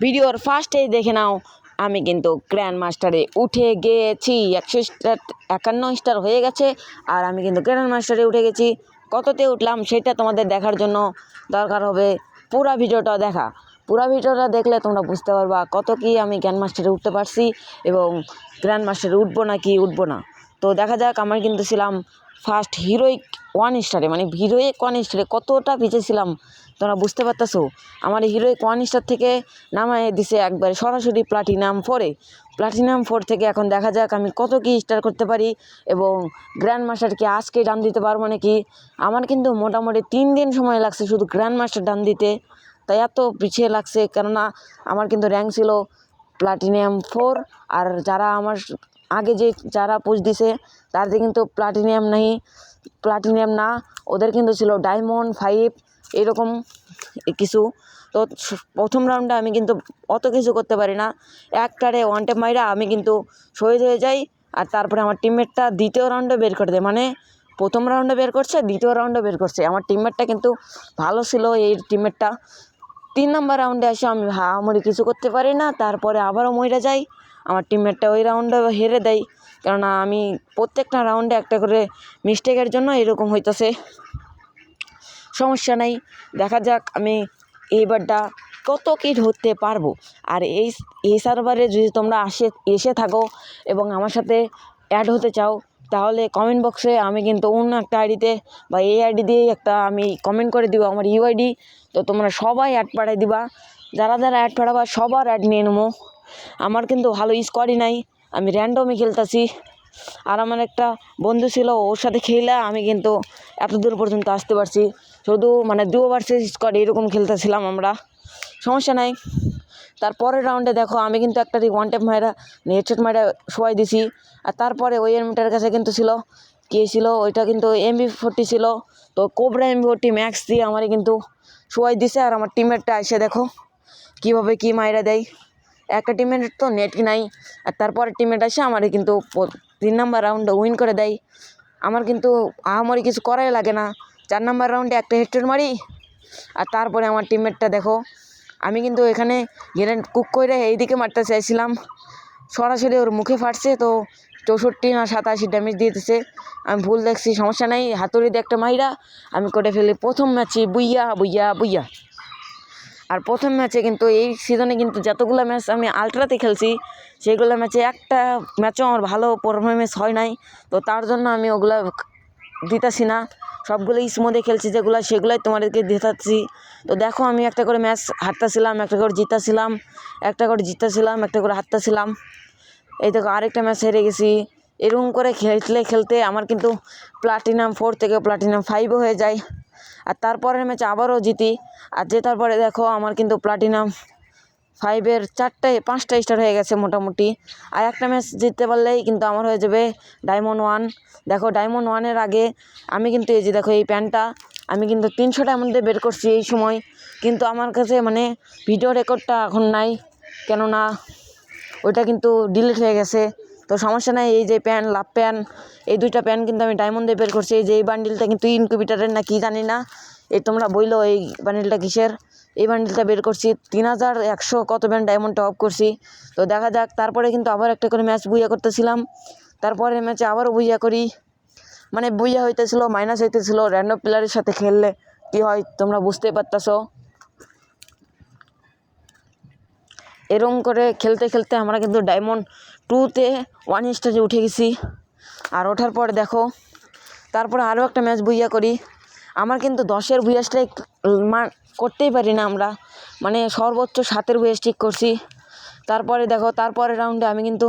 ভিডিওর ফার্স্টেই দেখে নাও আমি কিন্তু গ্র্যান্ড মাস্টারে উঠে গেছি। 151 স্টার হয়ে গেছে আর আমি কিন্তু গ্র্যান্ড মাস্টারে উঠে গেছি। কততে উঠলাম সেটা তোমাদের দেখার জন্য দরকার হবে পুরো ভিডিওটা দেখা। পুরো ভিডিওটা দেখলে তোমরা বুঝতে পারবা কত কি আমি গ্র্যান্ড মাস্টারে উঠতে পারছি এবং গ্র্যান্ড মাস্টারে উঠবো না কি উঠবো না। তো দেখা যাক, আমার কিন্তু ছিলাম ফার্স্ট হিরোইক 1 স্টারে, মানে হিরোইক 1 স্টারে কতটা পিছিয়ে ছিলাম তোমরা বুঝতে পারতেছো। আমার হিরোইক 1 স্টার থেকে নামায় দিছে একবারে সরাসরি প্লাটিনাম 4-এ। প্লাটিনাম 4 থেকে এখন দেখা যাক আমি কত কি স্টার করতে পারি এবং গ্র্যান্ড মাস্টারকে আজকে ডান দিতে পারবো নাকি। আমার কিন্তু মোটামুটি 3 দিন সময় লাগছে শুধু গ্র্যান্ড মাস্টার ডান দিতে, তাই এত পিছিয়ে লাগছে। কেননা আমার কিন্তু র্যাঙ্ক ছিল প্লাটিনাম 4 আর যারা আমার আগে যারা পোস্ট দিছে তাদের কিন্তু প্লাটিনাম না, ওদের কিন্তু ছিল ডায়মন্ড 5 এরকম কিছু। তো প্রথম রাউন্ডে আমি কিন্তু অত কিছু করতে পারি না, একটারে ওয়ান ট্যাপ মাইরা আমি কিন্তু শহীদ হয়ে যাই। আর তারপরে আমার টিমমেটটা দ্বিতীয় রাউন্ডে বের করে দেয়, মানে প্রথম রাউন্ডে বের করছে দ্বিতীয় রাউন্ডে বের করছে। আমার টিমমেটটা কিন্তু ভালো ছিল, এই টিমমেটটা 3 নম্বর রাউন্ডে এসে আমি হামারি কিছু করতে পারি না, তারপরে আবারও মরে যাই। আমার টিমমেটটা ওই রাউন্ডে হেরে দেয়, কেননা আমি প্রত্যেকটা রাউন্ডে একটা করে মিস্টেকের জন্য এরকম হইতেছে। সমস্যা নেই, দেখা যাক আমি এইবারটা কত কি ধরতে পারবো। আর এই সার্ভারে যদি তোমরা এসে থাকো এবং আমার সাথে অ্যাড হতে চাও তাহলে কমেন্ট বক্সে আমি কিন্তু অন্য একটা আইডিতে বা এই আইডি দিয়ে একটা আমি কমেন্ট করে দিব আমার ইউআইডি। তো তোমরা সবাই অ্যাড পাঠাই দিবা, যারা অ্যাড পাঠাবা সবার অ্যাড নিয়ে নেবো। আমার কিন্তু ভালো স্কোয়াডই নাই, আমি র্যান্ডমই খেলতেছি। আর আমার একটা বন্ধু ছিল, ওর সাথে খেলা আমি কিন্তু এত দূর পর্যন্ত আসতে পারছি, শুধু মানে ডুও ভার্সেস স্কোয়াড এরকম খেলতেছিলাম আমরা। সমস্যা নাই। তারপরের রাউন্ডে দেখো আমি কিন্তু একটা ওয়ান ট্যাপ মারা হেডশট মারা সবাই দিছি। আর তারপরে ওই এনিমিটার কাছে কিন্তু ছিল ওইটা কিন্তু MB40 ছিল। তো কোবরা MB40 ম্যাক্স দিয়ে আমারই কিন্তু সবাই দিছে। আর আমার টিমমেটটা এসে দেখো কীভাবে কি মাইরা দেয়। একটা টিমমেটের তো নেট নাই, আর তারপরে টিমমেট এসে আমারই কিন্তু 3 নম্বর রাউন্ডে উইন করে দেয়। আমার কিন্তু আমারই কিছু করাই লাগে না, 4 নম্বর রাউন্ডে একটা হেডশট মারি। আর তারপরে আমার টিমমেটটা দেখো, আমি কিন্তু এখানে গ্রেনেড কুক করে এইদিকে মারতে চাইছিলাম, সরাসরি ওর মুখে ফাটছে। তো 64 না 87 ড্যামেজ দিতেছে, আমি ভুল দেখছি, সমস্যা নাই। হাতুড়ি দিয়ে একটা মাইরা আমি করে ফেলি প্রথম ম্যাচে বুইয়া বুইয়া বুইয়া। আর প্রথম ম্যাচে কিন্তু এই সিজনে কিন্তু যতগুলো ম্যাচ আমি আলট্রাতে খেলছি সেইগুলো ম্যাচে একটা ম্যাচও আমার ভালো পারফরমেন্স হয় নাই। তো তার জন্য আমি ওগুলো দিতেছি না, সবগুলো স্মুথে খেলছি যেগুলো সেগুলোই তোমাদেরকে দেখাচ্ছি। তো দেখো আমি একটা করে ম্যাচ হারতেছিলাম, একটা করে জিততেছিলাম, একটা করে জিততেছিলাম, একটা করে হারতেছিলাম। এই দেখো আরেকটা ম্যাচ হেরে গেছি। এরকম করে খেলতে আমার কিন্তু প্লাটিনাম 4 থেকে প্লাটিনাম 5ও হয়ে যায়। আর তারপরের ম্যাচে আবারও জিতি, আর জেতার পরে দেখো আমার কিন্তু প্লাটিনাম 5-এর 4-5টা স্টার হয়ে গেছে মোটামুটি। আর একটা ম্যাচ জিততে পারলেই কিন্তু আমার হয়ে যাবে ডায়মন্ড 1। দেখো ডায়মন্ড 1-এর আগে আমি কিন্তু এই যে দেখো এই প্যান্টটা আমি কিন্তু 300টার মধ্যে বের করছি এই সময়, কিন্তু আমার কাছে মানে ভিডিও রেকর্ডটা এখন নাই, কেননা ওইটা কিন্তু ডিলিট হয়ে গেছে। তো সমস্যা নাই, এই যে প্যান লাভ প্যান এই দুইটা প্যান কিন্তু আমি ডায়মন্ডে বের করছি। এই যে এই বান্ডিলটা কিন্তু ইনকিউবেটারের না কি জানি না, এই তোমরা বইলো এই বান্ডিলটা কিসের। এই বান্ডিলটা বের করছি 3100 কত ব্যান্ড ডায়মন্ড টপ করছি। তো দেখা যাক, তারপরে কিন্তু আবার একটা করে ম্যাচ বুইয়া করতেছিলাম, তারপরে ম্যাচে আবারও বুইয়া করি, মানে বুইয়া হইতেছিল মাইনাস হইতেছিল। র্যান্ডম প্লেয়ারের সাথে খেললে কি হয় তোমরা বুঝতেই পারতেছো। এরকম করে খেলতে খেলতে আমরা কিন্তু ডায়মন্ড 2-তে 1 স্টারে উঠে গেছি। আর ওঠার পর দেখো তারপরে আরও একটা ম্যাচ বুইয়া করি। আমার কিন্তু 10-এর বুইয়া স্ট্রাইক করতেই পারি না আমরা, মানে সর্বোচ্চ 7-এর বুইয়া স্ট্রাইক করছি। তারপরে দেখো তারপরের রাউন্ডে আমি কিন্তু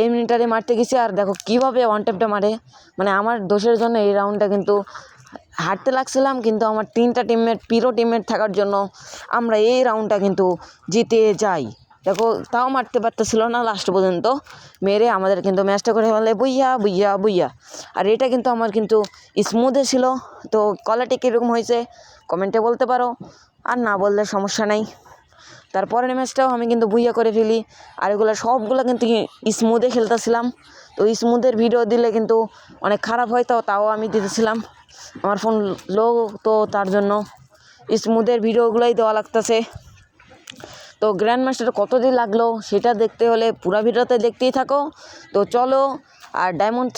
এই মিনিটারে মারতে গেছি, আর দেখো কীভাবে ওয়ান ট্যাপটা মারে, মানে আমার দোষের জন্য এই রাউন্ডটা কিন্তু হারতে লাগছিলাম। কিন্তু আমার 3টা টিমমেট থাকার জন্য আমরা এই রাউন্ডটা কিন্তু জিতে যাই। দেখো তাও মারতে পারতেছিল না, লাস্ট পর্যন্ত মেরে আমাদের কিন্তু ম্যাচটা করে ফেলে বুইয়া বুইয়া বুইয়া। আর এটা কিন্তু আমার কিন্তু স্মুথে ছিল। তো কোয়ালিটি কীরকম হয়েছে কমেন্টে বলতে পারো, আর না বললে সমস্যা নাই। তারপরের ম্যাচটাও আমি কিন্তু বুইয়া করে ফেলি, আর এগুলো সবগুলো কিন্তু স্মুথে খেলতেছিলাম। তো স্মুথের ভিডিও দিলে কিন্তু অনেক খারাপ হয়, তাও আমি দিতেছিলাম, আমার ফোন লো, তো তার জন্য স্মুথের ভিডিওগুলোই দেওয়া লাগতেছে। তো গ্র্যান্ড মাস্টার কতদিন লাগলো সেটা দেখতে হলে পুরো ভিডিওতে দেখতেই থাকো। তো চলো, আর ডায়মন্ড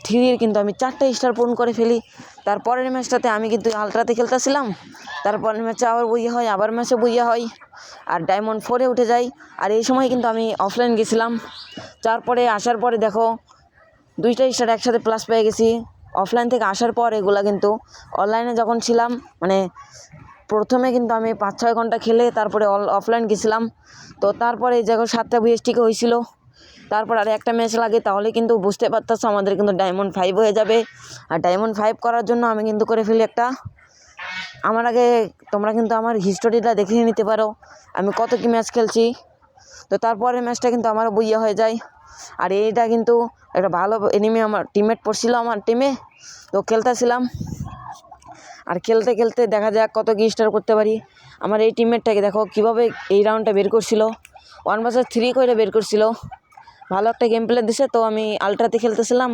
3 কিন্তু আমি 4টা স্টার পূরণ করে ফেলি। তারপরের ম্যাচটাতে আমি কিন্তু আলট্রাতে খেলতেছিলাম, তারপরের ম্যাচে আবার বইয়া হয়, আবার ম্যাচে বইয়া হয়, আর ডায়মন্ড 4-এ উঠে যাই। আর এই সময় কিন্তু আমি অফলাইন গেছিলাম। তারপরে আসার পরে দেখো 2টা স্টার একসাথে প্লাস পেয়ে গেছি। অফলাইন থেকে আসার পর এগুলা কিন্তু অনলাইনে যখন ছিলাম, মানে প্রথমে কিন্তু আমি 5-6 ঘন্টা খেলে তারপরে অফলাইন গেছিলাম। তো তারপরে এই জায়গায় 7টা ভিএসটিকে হয়েছিল। তারপর আর একটা ম্যাচ লাগে, তাহলে কিন্তু বুঝতে পারতেছো আমাদের কিন্তু ডায়মন্ড 5 হয়ে যাবে। আর ডায়মন্ড 5 করার জন্য আমি কিন্তু করে ফেলি একটা, আমার আগে তোমরা কিন্তু আমার হিস্টোরিটা দেখে নিতে পারো আমি কত কি ম্যাচ খেলছি। তো তারপরে ম্যাচটা কিন্তু আমার বইয়া হয়ে যায়। আর এইটা কিন্তু একটা ভালো এনিমি আমার টিমমেট পড়ছিল আমার টিমে, তো খেলতেছিলাম। আর খেলতে খেলতে দেখা যাক কত কি স্টার করতে পারি। আমার এই টিমমেটটাকে দেখো কীভাবে এই রাউন্ডটা বের করছিল, 1 vs 3 করে বের করছিল। ভালো একটা গেম প্লে দিছে। তো আমি আলট্রাতে খেলতেছিলাম,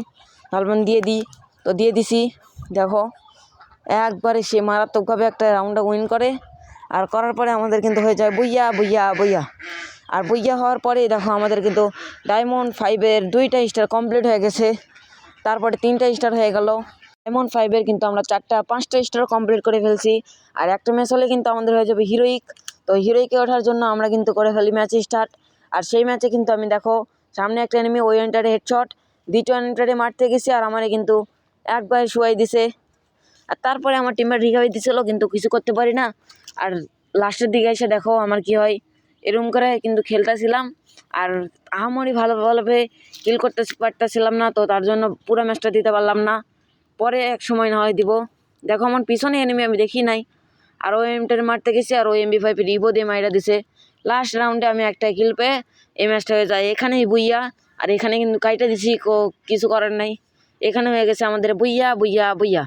ভালবান দিয়ে দিই, তো দিয়ে দিছি। দেখো একবারে সে মারাত্মকভাবে একটা রাউন্ডটা উইন করে। আর করার পরে আমাদের কিন্তু হয়ে যায় বইয়া বইয়া বইয়া। আর বইয়া হওয়ার পরে দেখো আমাদের কিন্তু ডায়মন্ড 5-এর 2টা স্টার কমপ্লিট হয়ে গেছে। তারপরে 3টা স্টার হয়ে গেল। ডায়মন্ড 5-এর কিন্তু আমরা 4টা-5টা স্টার কমপ্লিট করে ফেলছি। আর একটা ম্যাচ হলে কিন্তু আমাদের হয়ে যাবে হিরোইক। তো হিরোইকে ওঠার জন্য আমরা কিন্তু করে ফেলি ম্যাচ স্টার্ট। আর সেই ম্যাচে কিন্তু আমি দেখো সামনে একটা এনিমি, ওই এন্টারে হেডশট, দ্বিতীয় এন্টারে মারতে গেছি, আর আমারে কিন্তু একবার শুয়াই দিছে। আর তারপরে আমার টিমমেট রিকভারি দিছিল, কিন্তু কিছু করতে পারি না। আর লাস্টের দিকে এসে দেখো আমার কি হয়, এরকম করে কিন্তু খেলতেছিলাম। আর আহামরি ভালোভাবে কিল করতে পারতেছিলাম না, তো তার জন্য পুরো ম্যাচটা দিতে পারলাম না। পরে এক সময় না হয় দিব। দেখো আমার পিছনে এনিমি আমি দেখি নাই, আর ওই এমটারে মারতে গেছি, আর ওই MP5 রিভো দিয়ে মাইরা দিছে। লাস্ট রাউন্ডে আমি একটা কিল পেয়ে এই ম্যাচটা হয়ে যায় এখানেই বুইয়া। আর এখানে কিন্তু কাইটা দিছি, কিছু করার নাই। এখানে হয়ে গেছে আমাদের বুইয়া বুইয়া বুইয়া।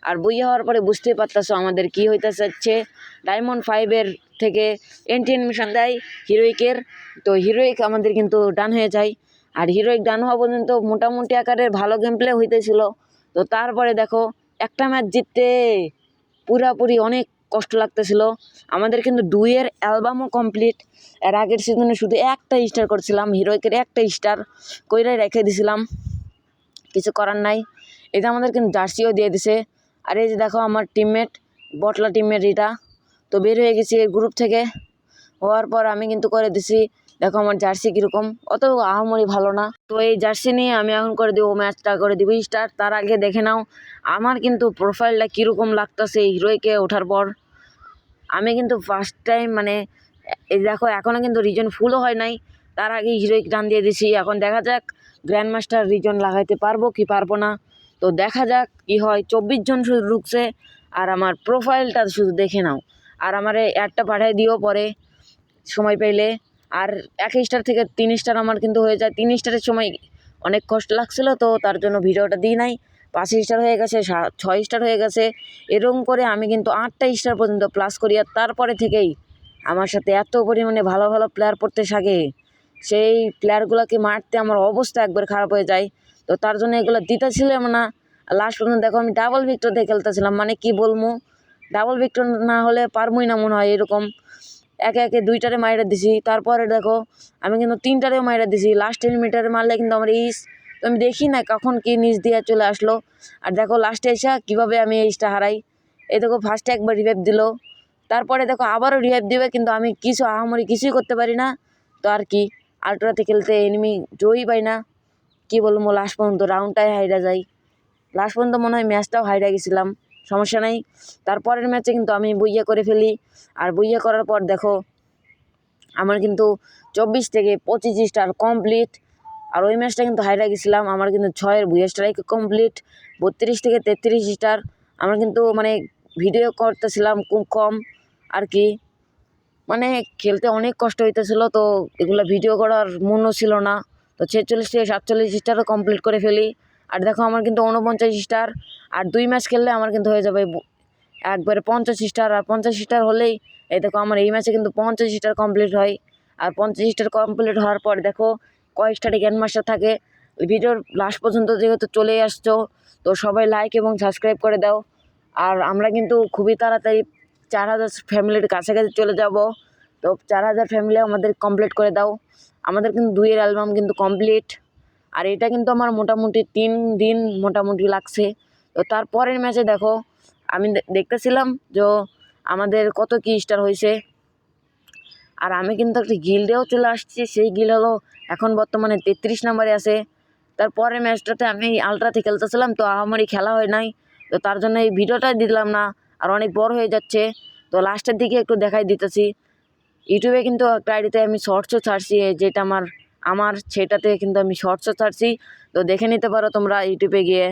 আর বইয়া হওয়ার পরে বুঝতেই পারতেছো আমাদের কি হইতে চাচ্ছে। ডায়মন্ড 5-এর থেকে এন্ট্রি দেয় হিরোইকের। তো হিরোইক আমাদের কিন্তু ডান হয়ে যায়। আর হিরোইক ডান হওয়া পর্যন্ত মোটামুটি আকারের ভালো গেম প্লে হইতেছিল। তো তারপরে দেখো একটা ম্যাচ জিততে পুরাপুরি অনেক কষ্ট লাগতেছিল। আমাদের কিন্তু 2-এর অ্যালবামও কমপ্লিট। এর আগের সিজনে শুধু একটা স্টার করছিলাম, হিরোইকের একটা স্টার কইরাই রেখে দিছিলাম, কিছু করার নাই। এটা আমাদের কিন্তু জার্সিও দিয়ে দিছে। আর এই যে দেখো আমার টিমমেট, বটলা টিমমেট এটা, তো বের হয়ে গেছি এই গ্রুপ থেকে। হওয়ার পর আমি কিন্তু করে দিছি, দেখো আমার জার্সি কীরকম, অত আহামরি ভালো না। তো এই জার্সি নিয়ে আমি এখন করে দেবো ম্যাচটা, করে দিব স্টার্ট। তার আগে দেখে নাও আমার কিন্তু প্রোফাইলটা কীরকম লাগতেছে হিরোইকে ওঠার পর। আমি কিন্তু ফার্স্ট টাইম, মানে এই দেখো এখনও কিন্তু রিজন ফুলও হয় নাই, তার আগেই হিরোইক রান দিয়ে দিছি। এখন দেখা যাক গ্র্যান্ড মাস্টার রিজন লাগাইতে পারবো কি পারবো না। তো দেখা যাক কি হয়। 24 জন শুধু ঢুকছে, আর আমার প্রোফাইলটা শুধু দেখে নাও। আর আমার অ্যাডটা পাঠিয়ে দিও পরে সময় পাইলে। আর 1 স্টার থেকে 3 স্টার আমার কিন্তু হয়ে যায়। 3 স্টারের সময় অনেক কষ্ট লাগছিল, তো তার জন্য ভিডিওটা দিই নাই। 5 স্টার হয়ে গেছে, 6 স্টার হয়ে গেছে, এরকম করে আমি কিন্তু 8টা স্টার পর্যন্ত প্লাস করি। আর তারপরে থেকেই আমার সাথে এত পরিমাণে ভালো ভালো প্লেয়ার পড়তে থাকে, সেই প্লেয়ারগুলোকে মারতে আমার অবস্থা একবার খারাপ হয়ে যায়। তো তার জন্য এগুলো দিতেছিলাম না। লাস্ট পর্যন্ত দেখো আমি ডাবল ভিক্টর দিয়ে খেলতেছিলাম, মানে কি বলবো, ডাবল ভিক্টর না হলে পারবই না মনে হয় এরকম। একে একে 2টারে মাইরা দিছি। তারপরে দেখো আমি কিন্তু 3টারেও মাইরা দিছি। লাস্ট এনিমিটারে মারলে কিন্তু আমার তো আমি দেখি না কখন কি নিচ দিয়ে চলে আসলো। আর দেখো লাস্টে এসে কীভাবে আমি এইসটা হারাই। এই দেখো ফার্স্টে একবার রিভাইভ দিল, তারপরে দেখো আবারও রিভাইভ দিবে, কিন্তু আমি কিছু আহামরি কিছুই করতে পারি না। তো আর কি, আল্ট্রাতে খেলতে এনিমি জয়ই পাই না, কি বলবো, লাস্ট পর্যন্ত রাউন্ডটাই হাইরা যাই। লাস্ট পর্যন্ত মনে হয় ম্যাচটাও হাইরা গেছিলাম, সমস্যা নাই। তারপরের ম্যাচে কিন্তু আমি বইয়া করে ফেলি। আর বইয়া করার পর দেখো আমার কিন্তু 24 থেকে 25 স্টার কমপ্লিট। আর ওই ম্যাচটা কিন্তু হাইরা গেছিলাম, আমার কিন্তু 6-এর বুয়া স্ট্রাইক কমপ্লিট। 32 থেকে 33 স্টার আমরা কিন্তু, মানে ভিডিও করতেছিলাম খুব কম আর কি, মানে খেলতে অনেক কষ্ট হইতেছিল। তো এগুলো ভিডিও করার মনও ছিল না। তো 46 থেকে 47 স্টারও কমপ্লিট করে ফেলি। আর দেখো আমার কিন্তু 49 স্টার। আর 2 ম্যাচ খেললে আমার কিন্তু হয়ে যাবে একবারে 50 স্টার। আর 50 স্টার হলেই এই দেখো আমার এই ম্যাচে কিন্তু 50 স্টার কমপ্লিট হয়। আর 50 স্টার কমপ্লিট হওয়ার পর দেখো কয় স্টারে গ্র্যান্ড মাস্টার থাকে। ভিডিওর লাস্ট পর্যন্ত যেহেতু চলে আসছো, তো সবাই লাইক এবং সাবস্ক্রাইব করে দাও। আর আমরা কিন্তু খুবই তাড়াতাড়ি 4000 ফ্যামিলির কাছাকাছি চলে যাব। তো 4000 ফ্যামিলি আমাদের কমপ্লিট করে দাও। আমাদের কিন্তু 2-এর অ্যালবাম কিন্তু কমপ্লিট। আর এটা কিন্তু আমার মোটামুটি 3 দিন মোটামুটি লাগছে। তো তারপরের ম্যাচে দেখো আমি দেখতেছিলাম যে আমাদের কত কি স্টার হয়েছে। আর আমি কিন্তু একটা গিল্ডেও চলে আসছি, সেই গিল্ড হলো এখন বর্তমানে 33 নম্বরে আছে। তারপরের ম্যাচটাতে আমি আলট্রাতে খেলতেছিলাম, তো আমারই খেলা হয় নাই, তো তার জন্য এই ভিডিওটা দিলাম না, আর অনেক বড় হয়ে যাচ্ছে। তো লাস্টের দিকে একটু দেখাই দিতেছি। ইউটিউবে কিন্তু একটা আইডিতে আমি শর্টসও ছাড়ছি, যেটা আমার সেটাতে কিন্তু আমি শর্টসও ছাড়ছি, তো দেখে নিতে পারো তোমরা, ইউটিউবে গিয়ে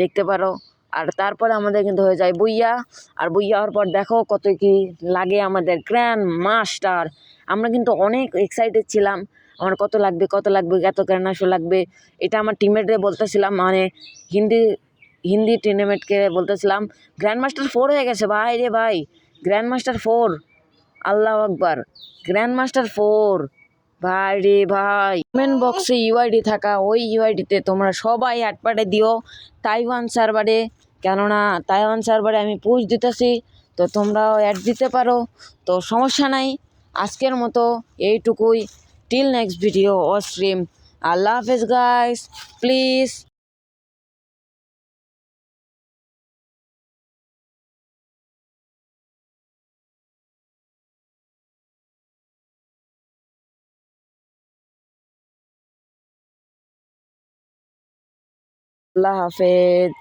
দেখতে পারো। আর তারপরে আমাদের কিন্তু হয়ে যায় বুইয়া। আর বুইয়া হওয়ার পর দেখো কত কি লাগে আমাদের গ্র্যান্ড মাস্টার। আমরা কিন্তু অনেক এক্সাইটেড ছিলাম, আমার কত লাগবে এত গ্র্যান্ড মাস্টার লাগবে। এটা আমার টিমমেটরে বলতেছিলাম, মানে হিন্দি হিন্দি টিমমেটকে বলতেছিলাম গ্র্যান্ড মাস্টার 4 হয়ে গেছে ভাই রে ভাই, গ্র্যান্ড মাস্টার 4, আল্লাহ আকবার, গ্র্যান্ড মাস্টার 4 ভাই রে ভাই। কমেন্ট বক্সে ইউআইডি থাকা ওই ইউআইডিতে তোমরা সবাই অ্যাড পাঠিয়ে দিও তাইওয়ান সার্ভারে, কেননা তাইওয়ান সার্ভারে আমি পুশ দিতেছি, তো তোমরাও অ্যাড দিতে পারো, তো সমস্যা নাই। আজকের মতো এইটুকুই, টিল নেক্সট ভিডিও ও স্ট্রিম, আল্লাহ হাফেজ গাইস, প্লিজ। আল্লাহ হাফেজ।